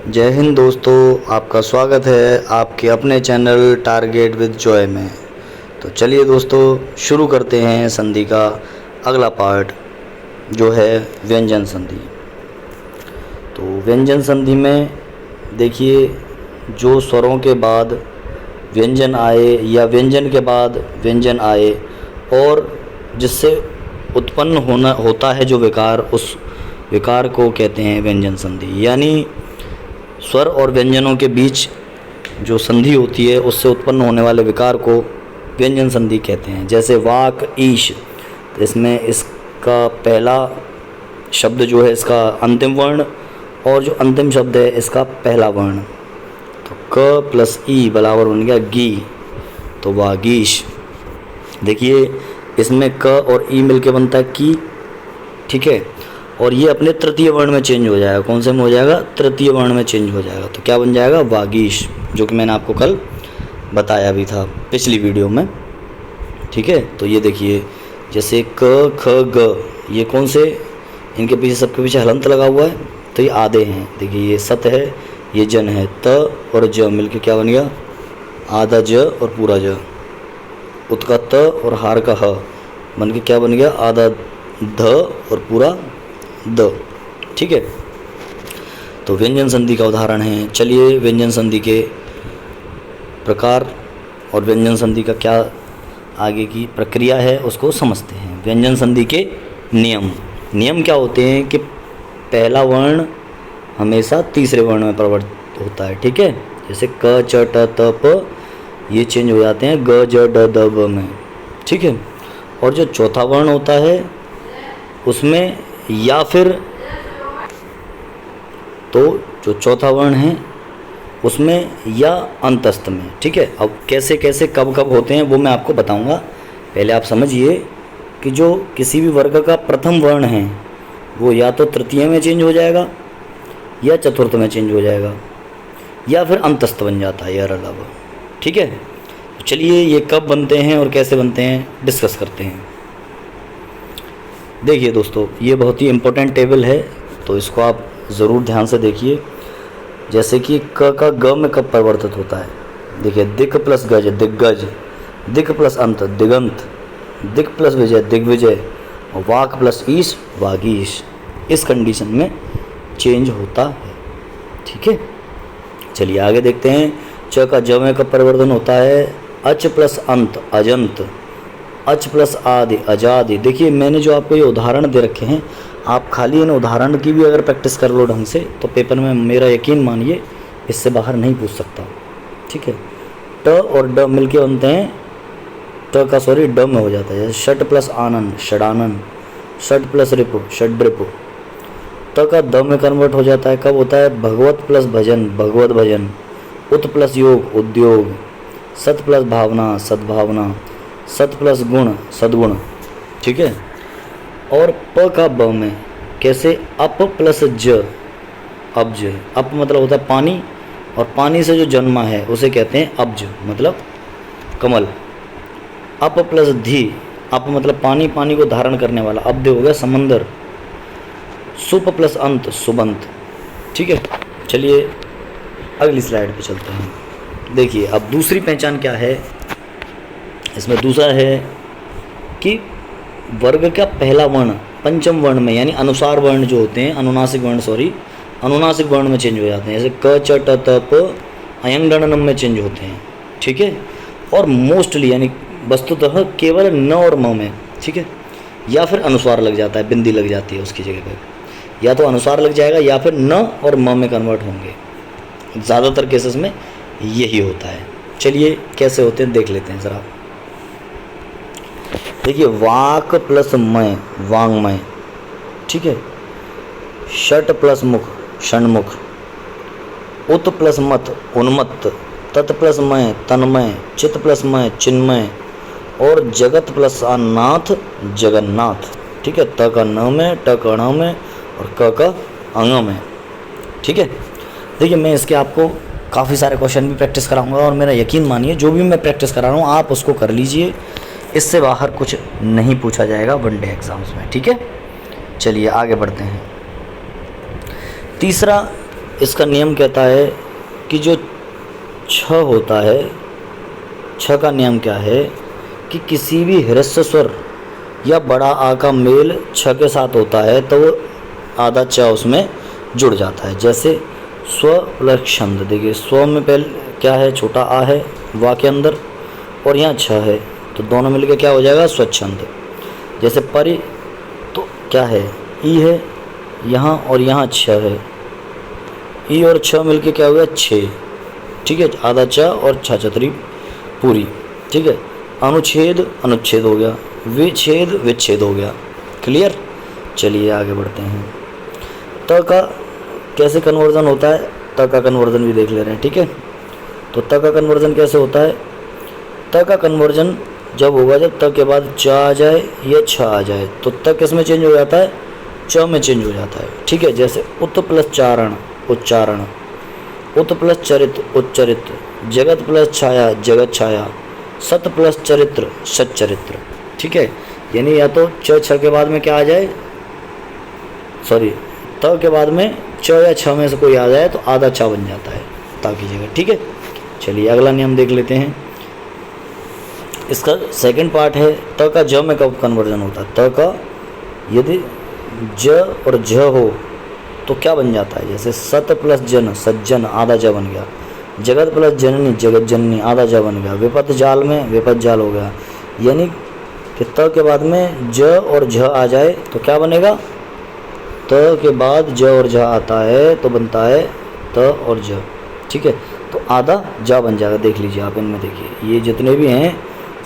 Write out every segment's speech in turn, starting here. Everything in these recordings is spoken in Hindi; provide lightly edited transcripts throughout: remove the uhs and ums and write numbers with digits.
जय हिंद दोस्तों, आपका स्वागत है आपके अपने चैनल टारगेट विद जॉय में। तो चलिए दोस्तों, शुरू करते हैं संधि का अगला पार्ट जो है व्यंजन संधि। तो व्यंजन संधि में देखिए, जो स्वरों के बाद व्यंजन आए या व्यंजन के बाद व्यंजन आए और जिससे उत्पन्न होता है जो विकार, उस विकार को कहते हैं व्यंजन संधि। यानी स्वर और व्यंजनों के बीच जो संधि होती है उससे उत्पन्न होने वाले विकार को व्यंजन संधि कहते हैं। जैसे वाक ईश, तो इसमें इसका पहला शब्द जो है इसका अंतिम वर्ण और जो अंतिम शब्द है इसका पहला वर्ण। तो क प्लस ई बराबर बन गया गी, तो वागीश। देखिए इसमें क और ई मिलके बनता है की, ठीक है। और ये अपने तृतीय वर्ण में चेंज हो जाएगा। कौन से में हो जाएगा? तृतीय वर्ण में चेंज हो जाएगा। तो क्या बन जाएगा? वागीश, जो कि मैंने आपको कल बताया भी था पिछली वीडियो में, ठीक है। तो ये देखिए, जैसे क ख ग, ये कौन से, इनके पीछे सबके पीछे हलंत लगा हुआ है, तो ये आधे हैं। देखिए ये सत है, ये जन है, त और ज मिलके क्या बन गया? आधा ज और पूरा ज। उत का त और हार का ह बन के क्या बन गया? आधा ध और पूरा द, ठीक है। तो व्यंजन संधि का उदाहरण है। चलिए व्यंजन संधि के प्रकार और व्यंजन संधि का क्या आगे की प्रक्रिया है उसको समझते हैं। व्यंजन संधि के नियम क्या होते हैं कि पहला वर्ण हमेशा तीसरे वर्ण में परिवर्तित होता है, ठीक है। जैसे क च ट त प, ये चेंज हो जाते हैं ग ज ड द ब में, ठीक है। और जो चौथा वर्ण होता है उसमें या फिर, तो जो चौथा वर्ण है उसमें या अंतस्थ में, ठीक है। अब कैसे कैसे कब कब होते हैं वो मैं आपको बताऊंगा। पहले आप समझिए कि जो किसी भी वर्ग का प्रथम वर्ण है वो या तो तृतीय में चेंज हो जाएगा या चतुर्थ में चेंज हो जाएगा या फिर अंतस्थ बन जाता है यार अलावा, ठीक है। तो चलिए ये कब बनते हैं और कैसे बनते हैं डिस्कस करते हैं। देखिए दोस्तों, ये बहुत ही इम्पोर्टेंट टेबल है, तो इसको आप ज़रूर ध्यान से देखिए। जैसे कि क का ग में कब परिवर्तित होता है। देखिए दिक प्लस गज दिग्गज, दिक प्लस अंत दिगंत, दिक प्लस विजय दिग्विजय, और वाक प्लस ईश वागीश। इस कंडीशन में चेंज होता है, ठीक है। चलिए आगे देखते हैं। च का ज में कब परिवर्तन होता है? अच प्लस अंत अजंत, अच प्लस आदि अजादि। देखिए मैंने जो आपको ये उदाहरण दे रखे हैं, आप खाली इन उदाहरण की भी अगर प्रैक्टिस कर लो ढंग से तो पेपर में मेरा यकीन मानिए इससे बाहर नहीं पूछ सकता, ठीक है। ट और ड मिलके बनते हैं, ट का सॉरी ड में हो जाता है। जैसे षट प्लस आनंद षडानंद, षट प्लस रिपु षड्रिपु। त का द में कन्वर्ट हो जाता है, कब होता है? भगवत प्लस भजन भगवत भजन, उत प्लस योग उद्योग, सत प्लस भावना सद्भावना, सत प्लस गुण सद्गुण, ठीक है। और प का ब में कैसे? अप प्लस ज अब्ज। अप मतलब होता है पानी, और पानी से जो जन्मा है उसे कहते हैं अब्ज, मतलब कमल। अप प्लस धी, अप मतलब पानी, पानी को धारण करने वाला, अब्ध हो गया समंदर। सुप प्लस अंत सुबंत, ठीक है। चलिए अगली स्लाइड पे चलते हैं। देखिए अब दूसरी पहचान क्या है इसमें। दूसरा है कि वर्ग का पहला वर्ण पंचम वर्ण में, यानी अनुसार वर्ण जो होते हैं, अनुनासिक वर्ण में चेंज हो जाते हैं। जैसे क च ट त प अयंग डणनम में चेंज होते हैं, ठीक है। और मोस्टली यानी वस्तुतः केवल न और म में, ठीक है। या फिर अनुस्वार लग जाता है, बिंदी लग जाती है उसकी जगह पर, या तो अनुस्वार लग जाएगा या फिर न और म में कन्वर्ट होंगे। ज़्यादातर केसेस में यही होता है। चलिए कैसे होते हैं देख लेते हैं ज़रा। देखिए वाक प्लस मय वांगमय, ठीक है। षट प्लस मुख षण्मुख, उत प्लस मत उन्मत्त, तत् प्लस मय तन्मय, चित प्लस मय चिन्मय, और जगत प्लस नाथ जगन्नाथ, ठीक है। त का न में, ट का ण में और क का अंग में, ठीक है। देखिए मैं इसके आपको काफ़ी सारे क्वेश्चन भी प्रैक्टिस कराऊंगा, और मेरा यकीन मानिए जो भी मैं प्रैक्टिस करा रहा हूँ आप उसको कर लीजिए, इससे बाहर कुछ नहीं पूछा जाएगा वनडे एग्जाम्स में, ठीक है। चलिए आगे बढ़ते हैं। तीसरा इसका नियम कहता है कि जो छ होता है, छ का नियम क्या है कि किसी भी ह्रस्व स्वर या बड़ा आ का मेल छ के साथ होता है तो वो आधा च उसमें जुड़ जाता है। जैसे स्व प्लस छंद, देखिए स्व में पहले क्या है, छोटा आ है वा के अंदर, और यहाँ छ है, तो दोनों मिलके क्या हो जाएगा, स्वच्छंद। जैसे परि, तो क्या है, ई है यहाँ और यहाँ छ है, ई और छ मिलके क्या हो गया, छः। ठीक है, आधा च और छ छतरी पूरी। ठीक है, अनुच्छेद अनुच्छेद हो गया, विच्छेद विच्छेद हो गया। क्लियर। चलिए आगे बढ़ते हैं। त का कैसे कन्वर्जन होता है, त का कन्वर्जन भी देख ले रहे हैं। ठीक है, तो त का कन्वर्जन कैसे होता है, त का कन्वर्जन जब होगा जब त के बाद च आ जाए या छ आ जाए, तो त किस में चेंज हो जाता है, च में चेंज हो जाता है। ठीक है, जैसे उत प्लस चारण उच्चारण, उत प्लस चरित्र उच्चरित्र, जगत प्लस छाया जगत छाया, सत प्लस चरित्र सच्चरित्र। ठीक है, यानी या तो च छ के बाद में क्या आ जाए, सॉरी त के बाद में च या छ में से कोई आ जाए तो आधा च बन जाता है ता की जगह। ठीक है, चलिए अगला नियम देख लेते हैं। इसका सेकंड पार्ट है त का ज में कब कन्वर्जन होता है। त का यदि ज और झ हो तो क्या बन जाता है, जैसे सत प्लस जन सज्जन आधा ज बन गया, जगत प्लस जननी जगत जननी आधा ज बन गया, विपत जाल में विपत जाल हो गया। यानी कि त के बाद में ज और झ आ जाए तो क्या बनेगा, त के बाद ज और झ आता है तो बनता है त और ज। ठीक है, तो आधा ज बन जाएगा। देख लीजिए आप, इनमें देखिए ये जितने भी हैं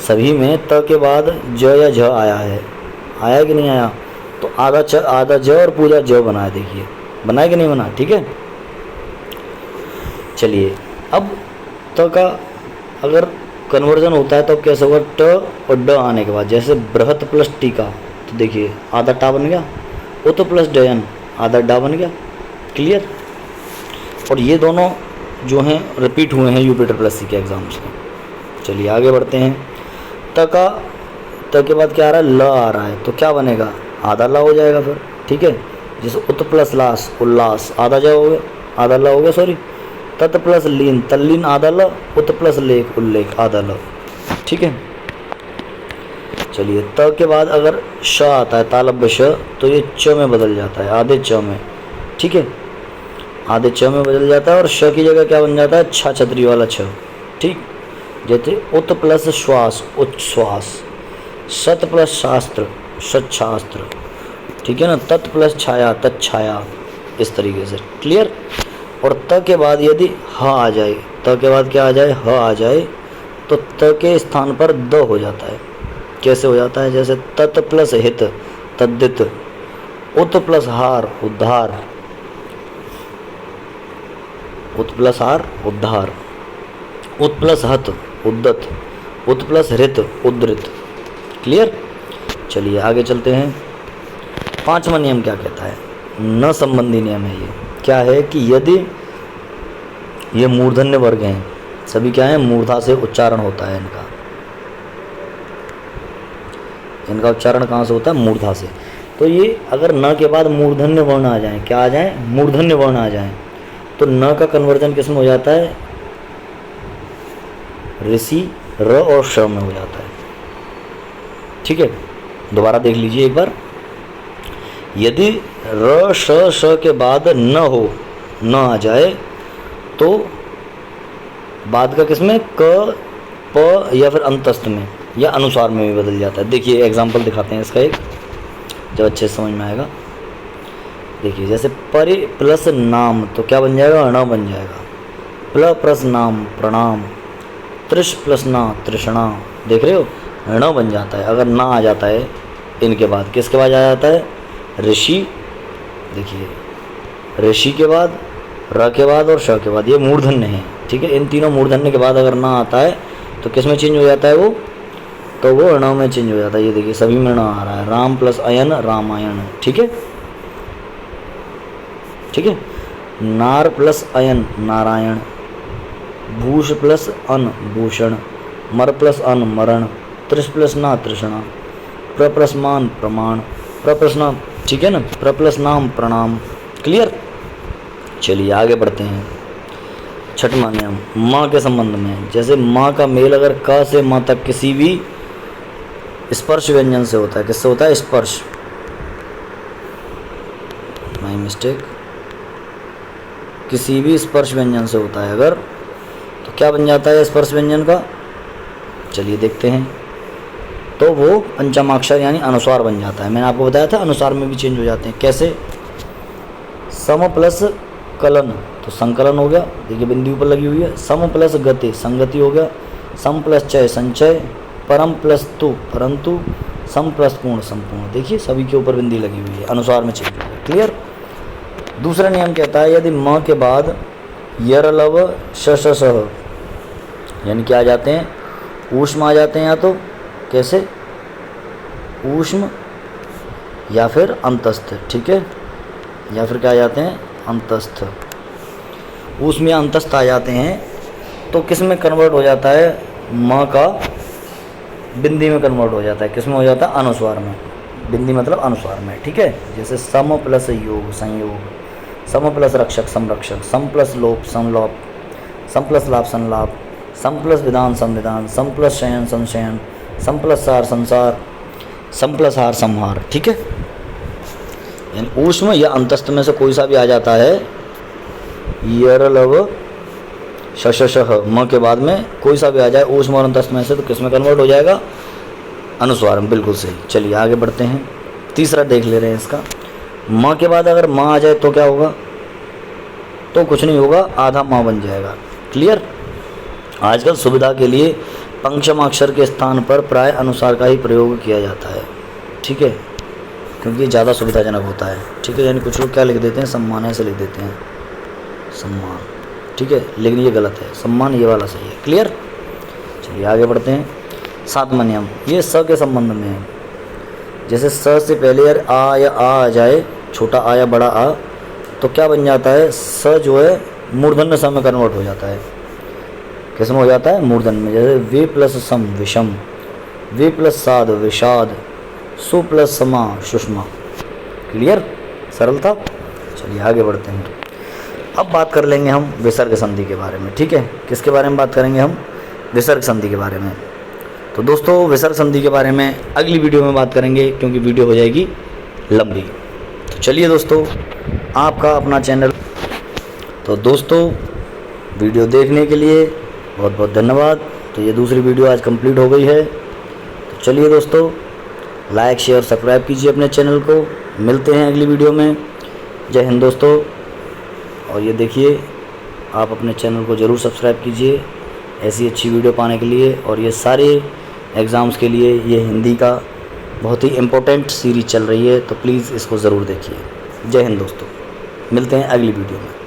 सभी में त के बाद ज या झ आया है, आया कि नहीं आया, तो आधा ज और पूरा ज बना है। देखिए बना है कि नहीं बना। ठीक है, चलिए अब त का अगर कन्वर्जन होता है तो अब कैसे होगा, ट और ड आने के बाद, जैसे बृहत प्लस टीका, तो देखिए आधा टा बन गया, उत प्लस डयन आधा डा बन गया। क्लियर। और ये दोनों जो हैं रिपीट हुए हैं यूपीटर प्लस सी के एग्जाम्स में। चलिए आगे बढ़ते हैं। त के बाद क्या आ रहा है, ल आ रहा है, तो क्या बनेगा, आधा ला हो जाएगा फिर। ठीक है, जैसे उत प्लस लास उल्लास आधा जा हो गया, आधा ला हो गया सॉरी। तत् प्लस लीन तल्लीन आधा ल, उत प्लस लेख उल्लेख आधा ल। ठीक है, चलिए त के बाद अगर श आता है तालब्य श, तो ये च में बदल जाता है, आधे च में। ठीक है, आधे च में बदल जाता है और श की जगह क्या बन जाता है, छ छतरी वाला छ। ठीक, जैसे उत प्लस श्वास उच्छ्वास, सत प्लस शास्त्र सच्छास्त्र। ठीक है ना, तत् प्लस छाया तत्छाया, इस तरीके से। क्लियर। और त के बाद यदि ह आ जाए, त के बाद क्या आ जाए, ह आ जाए, तो त के स्थान पर द हो जाता है। कैसे हो जाता है, जैसे तत् प्लस हित तद्दित, उत प्लस हार उद्धार, उत प्लस हार उद्धार, उत प्लस हत उद्दत, उत प्लस हृत उद्धृत। क्लियर। चलिए आगे चलते हैं। पांचवा नियम क्या कहता है, न संबंधी नियम है। ये क्या है कि यदि ये मूर्धन्य वर्ग हैं, सभी क्या है, मूर्धा से उच्चारण होता है इनका उच्चारण कहाँ से होता है, मूर्धा से। तो ये अगर न के बाद मूर्धन्य वर्ण आ जाए, क्या आ जाए, मूर्धन्य वर्ण आ जाए, तो न का कन्वर्जन किस में हो जाता है, ऋषि र और श में हो जाता है। ठीक है, दोबारा देख लीजिए एक बार। यदि र श श के बाद न हो, न आ जाए, तो बाद का किसमें, क प या फिर अंतस्थ में या अनुसार में भी बदल जाता है। देखिए एग्जाम्पल दिखाते हैं इसका एक, जब अच्छे से समझ में आएगा। देखिए जैसे परि प्लस नाम, तो क्या बन जाएगा, अण बन जाएगा। प्ल प्लस नाम प्रणाम, त्रिश प्लस ना तृष्णा, देख रहे हो, अण बन जाता है। अगर ना आ जाता है इनके बाद, किसके बाद आ जाता है, ऋषि। देखिए ऋषि के बाद, र के बाद और श के बाद, ये मूर्धन्य है। ठीक है, इन तीनों मूर्धन्य के बाद अगर ना आता है तो किस में चेंज हो जाता है वो, तो वो अण में चेंज हो जाता है। ये देखिए सभी में अण आ रहा है, राम प्लस अयन रामायण। ठीक है, ठीक है, नार प्लस अयन नारायण, भूष प्लस अन भूषण, मर प्लस अन मरण, त्रिश प्लस ना तृष्णा, प्र प्लस मान प्रमाण, प्र प्लस ना, ठीक है ना, प्र प्लस नाम प्रणाम। क्लियर। चलिए आगे बढ़ते हैं। छठवां नियम माँ के संबंध में, जैसे माँ का मेल अगर क से माँ तक किसी भी स्पर्श व्यंजन से होता है, किससे होता है? स्पर्श, माय मिस्टेक, किसी भी स्पर्श व्यंजन से होता है अगर, तो क्या बन जाता है स्पर्श व्यंजन का? चलिए देखते हैं। तो वो पंचमाक्षर यानी अनुस्वार बन जाता है। मैंने आपको बताया था अनुस्वार में भी चेंज हो जाते हैं। कैसे? सम प्लस कलन तो संकलन हो गया, देखिए बिंदु पर लगी हुई है। सम प्लस गति संगति हो गया। सम प्लस चय संचय। परम प्लस तु परंतु। सम प्लस पूर्ण संपूर्ण, देखिए सभी के ऊपर बिंदी लगी हुई है, अनुस्वार में चेंज हो गया। क्लियर? दूसरा नियम कहता है यदि म के बाद यर लव श यानी क्या आ जाते हैं? ऊष्म आ जाते हैं, या तो कैसे? ऊष्म या फिर अंतस्थ, ठीक है, या फिर क्या आ जाते हैं? अंतस्थ। ऊष्म या अंतस्थ आ जाते हैं तो किस में कन्वर्ट हो जाता है? म का बिंदी में कन्वर्ट हो जाता है। किस में हो जाता है? अनुस्वार में। बिंदी मतलब अनुस्वार में, ठीक है। जैसे सम प्लस योग संयोग, सम प्लस रक्षक संरक्षक, सम प्लस लोप संलोप, सम प्लस लाभ संलाप, सम प्लस विधान संविधान, सम प्लस शयन संशयन, सम प्लस सार संसार, सम प्लस हार संहार, ठीक है। यानी ऊष्म या अंतस्थ में से कोई सा भी आ जाता है। यर लव शशह म के बाद में कोई सा भी आ जाए ऊष्म और अंतस्थ में से, तो किस में कन्वर्ट हो जाएगा? अनुस्वार में। बिल्कुल सही। चलिए आगे बढ़ते हैं। तीसरा देख ले रहे हैं इसका। माँ के बाद अगर माँ आ जाए तो क्या होगा? तो कुछ नहीं होगा, आधा माँ बन जाएगा। क्लियर? आजकल सुविधा के लिए पंचमाक्षर के स्थान पर प्राय अनुसार का ही प्रयोग किया जाता है, ठीक है, क्योंकि ज़्यादा सुविधाजनक होता है, ठीक है। यानी कुछ लोग क्या लिख देते हैं? सम्मान ऐसे लिख देते हैं, सम्मान, ठीक है, लेकिन ये गलत है, सम्मान ये वाला सही है। क्लियर? चलिए आगे बढ़ते हैं। सातवां नियम ये स के संबंध में है। जैसे स से पहले यार आ या आ जाए, छोटा आ या बड़ा आ, तो क्या बन जाता है? स जो है मूर्धन्य स में कन्वर्ट हो जाता है। किस में हो जाता है? मूर्धन में। जैसे वे प्लस सम विषम, वे प्लस साध विषाद, सु प्लस समा सुषमा। क्लियर? सरल था। चलिए आगे बढ़ते हैं। अब बात कर लेंगे हम विसर्ग संधि के बारे में, ठीक है। किसके बारे में बात करेंगे हम? विसर्ग संधि के बारे में। तो दोस्तों विसर्ग संधि के बारे में अगली वीडियो में बात करेंगे, क्योंकि वीडियो हो जाएगी लंबी। तो चलिए दोस्तों, आपका अपना चैनल। तो दोस्तों वीडियो देखने के लिए बहुत बहुत धन्यवाद। तो ये दूसरी वीडियो आज कंप्लीट हो गई है। तो चलिए दोस्तों, लाइक शेयर सब्सक्राइब कीजिए अपने चैनल को। मिलते हैं अगली वीडियो में। जय हिंद दोस्तों। और ये देखिए, आप अपने चैनल को ज़रूर सब्सक्राइब कीजिए ऐसी अच्छी वीडियो पाने के लिए। और ये सारे एग्ज़ाम्स के लिए ये हिंदी का बहुत ही इम्पोर्टेंट सीरीज़ चल रही है, तो प्लीज़ इसको ज़रूर देखिए। जय हिंद दोस्तों, मिलते हैं अगली वीडियो में।